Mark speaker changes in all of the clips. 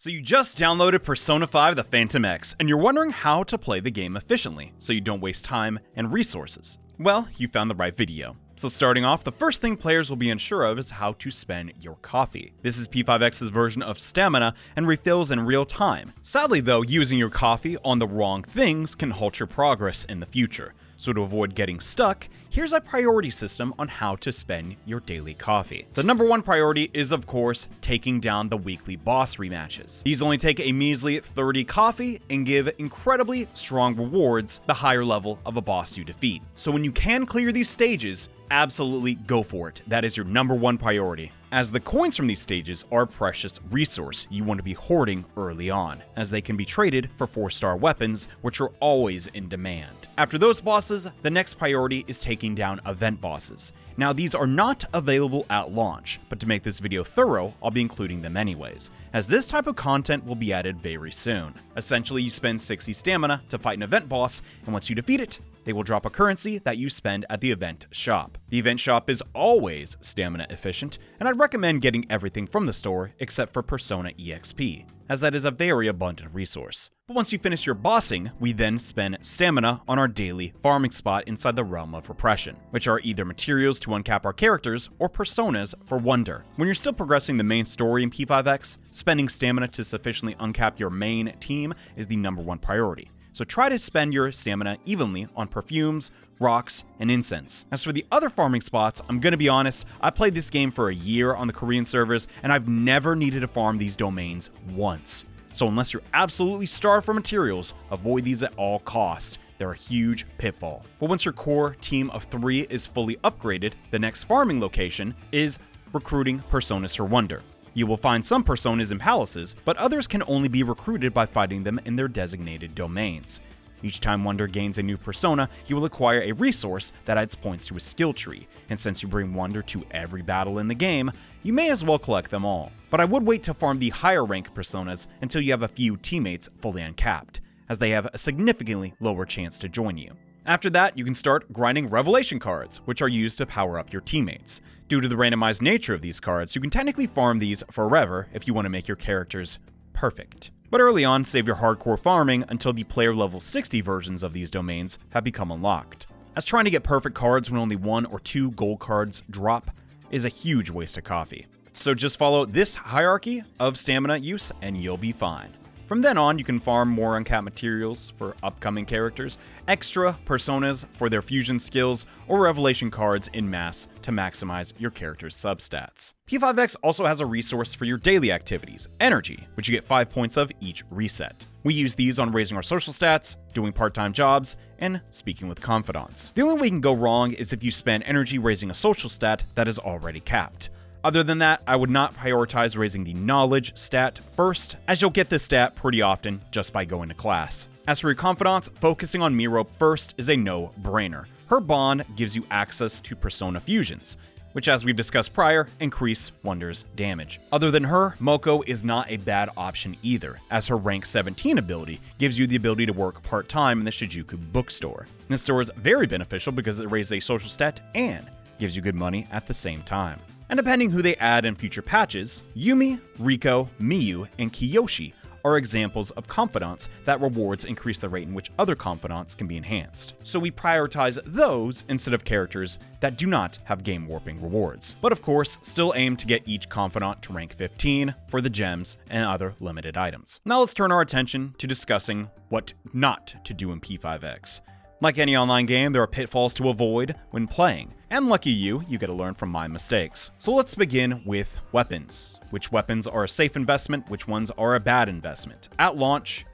Speaker 1: So you just downloaded Persona 5 The Phantom X, and you're wondering how to play the game efficiently, so you don't waste time and resources. Well, you found the right video. So starting off, the first thing players will be unsure of is how to spend your coffee. This is P5X's version of stamina and refills in real time. Sadly though, using your coffee on the wrong things can halt your progress in the future. So to avoid getting stuck, here's a priority system on how to spend your daily coffee. The number one priority is, of course, taking down the weekly boss rematches. These only take a measly 30 coffee and give incredibly strong rewards the higher level of a boss you defeat. So when you can clear these stages, absolutely go for it. That is your number one priority, as the coins from these stages are a precious resource you want to be hoarding early on, as they can be traded for 4-star weapons, which are always in demand. After those bosses, the next priority is taking down event bosses. Now these are not available at launch, but to make this video thorough, I'll be including them anyways, as this type of content will be added very soon. Essentially, you spend 60 stamina to fight an event boss, and once you defeat it, they will drop a currency that you spend at the event shop. The event shop is always stamina efficient, and I'd recommend getting everything from the store except for Persona EXP, as that is a very abundant resource. But once you finish your bossing, we then spend stamina on our daily farming spot inside the realm of repression, which are either materials to uncap our characters or personas for wonder. When you're still progressing the main story in P5X, spending stamina to sufficiently uncap your main team is the number one priority. So try to spend your stamina evenly on perfumes, rocks, and incense. As for the other farming spots, I'm gonna be honest, I played this game for a year on the Korean servers, and I've never needed to farm these domains once. So unless you're absolutely starved for materials, avoid these at all costs. They're a huge pitfall. But once your core team of 3 is fully upgraded, the next farming location is recruiting personas for wonder. You will find some personas in palaces, but others can only be recruited by fighting them in their designated domains. Each time Wonder gains a new persona, he will acquire a resource that adds points to his skill tree, and since you bring Wonder to every battle in the game, you may as well collect them all. But I would wait to farm the higher rank personas until you have a few teammates fully uncapped, as they have a significantly lower chance to join you. After that, you can start grinding revelation cards, which are used to power up your teammates. Due to the randomized nature of these cards, you can technically farm these forever if you want to make your characters perfect. But early on, save your hardcore farming until the player level 60 versions of these domains have become unlocked, as trying to get perfect cards when only 1 or 2 gold cards drop is a huge waste of coffee. So just follow this hierarchy of stamina use and you'll be fine. From then on, you can farm more uncapped materials for upcoming characters, extra personas for their fusion skills, or revelation cards in mass to maximize your character's substats. P5X also has a resource for your daily activities, energy, which you get 5 points of each reset. We use these on raising our social stats, doing part-time jobs, and speaking with confidants. The only way you can go wrong is if you spend energy raising a social stat that is already capped. Other than that, I would not prioritize raising the knowledge stat first, as you'll get this stat pretty often just by going to class. As for your confidants, focusing on Miro first is a no-brainer. Her bond gives you access to persona fusions, which, as we've discussed prior, increase Wonder's damage. Other than her, Moko is not a bad option either, as her rank 17 ability gives you the ability to work part-time in the Shinjuku bookstore. This store is very beneficial because it raises a social stat and gives you good money at the same time. And depending who they add in future patches, Yumi, Riko, Miyu, and Kiyoshi are examples of confidants that rewards increase the rate in which other confidants can be enhanced. So we prioritize those instead of characters that do not have game warping rewards. But of course, still aim to get each confidant to rank 15 for the gems and other limited items. Now let's turn our attention to discussing what not to do in P5X. Like any online game, there are pitfalls to avoid when playing, and lucky you get to learn from my mistakes. So let's begin with weapons. Which weapons are a safe investment, which ones are a bad investment? At launch,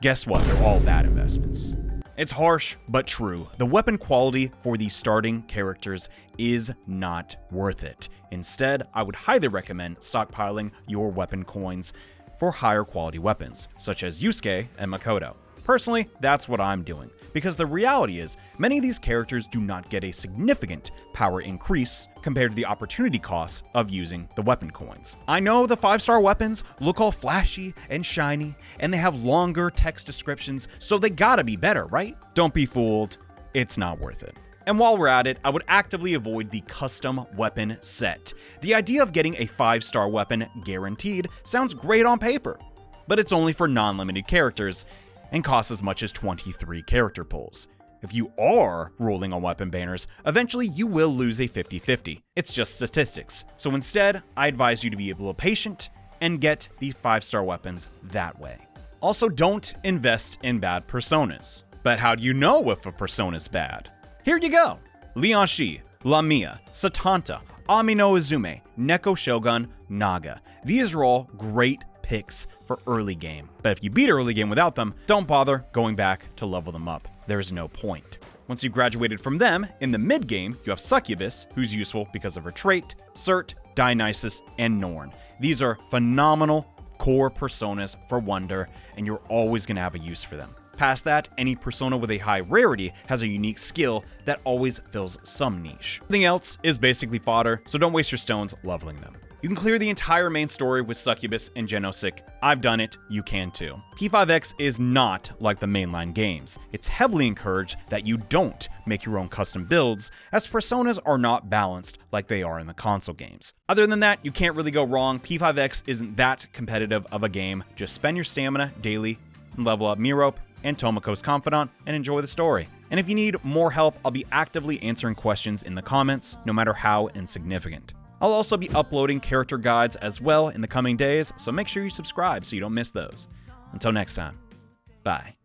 Speaker 1: guess what? They're all bad investments. It's harsh, but true. The weapon quality for the starting characters is not worth it. Instead, I would highly recommend stockpiling your weapon coins for higher quality weapons, such as Yusuke and Makoto. Personally, that's what I'm doing, because the reality is, many of these characters do not get a significant power increase compared to the opportunity costs of using the weapon coins. I know the 5-star weapons look all flashy and shiny, and they have longer text descriptions, so they gotta be better, right? Don't be fooled, it's not worth it. And while we're at it, I would actively avoid the custom weapon set. The idea of getting a 5-star weapon guaranteed sounds great on paper, but it's only for non-limited characters and costs as much as 23 character pulls. If you are rolling on weapon banners, eventually you will lose a 50-50. It's just statistics. So instead, I advise you to be a little patient and get the 5-star weapons that way. Also, don't invest in bad personas. But how do you know if a persona's bad? Here you go. Leon Shi, Lamia, Satanta, Amino Izume, Neko Shogun, Naga. These are all great picks for early game. But if you beat early game without them, don't bother going back to level them up. There's no point. Once you've graduated from them, in the mid game, you have Succubus, who's useful because of her trait, Cert, Dionysus, and Norn. These are phenomenal core personas for Wonder, and you're always going to have a use for them. Past that, any persona with a high rarity has a unique skill that always fills some niche. Everything else is basically fodder, so don't waste your stones leveling them. You can clear the entire main story with Succubus and Genosec. I've done it, you can too. P5X is not like the mainline games. It's heavily encouraged that you don't make your own custom builds, as personas are not balanced like they are in the console games. Other than that, you can't really go wrong. P5X isn't that competitive of a game. Just spend your stamina daily and level up Mirope and Tomoko's Confidant and enjoy the story. And if you need more help, I'll be actively answering questions in the comments, no matter how insignificant. I'll also be uploading character guides as well in the coming days, so make sure you subscribe so you don't miss those. Until next time, bye.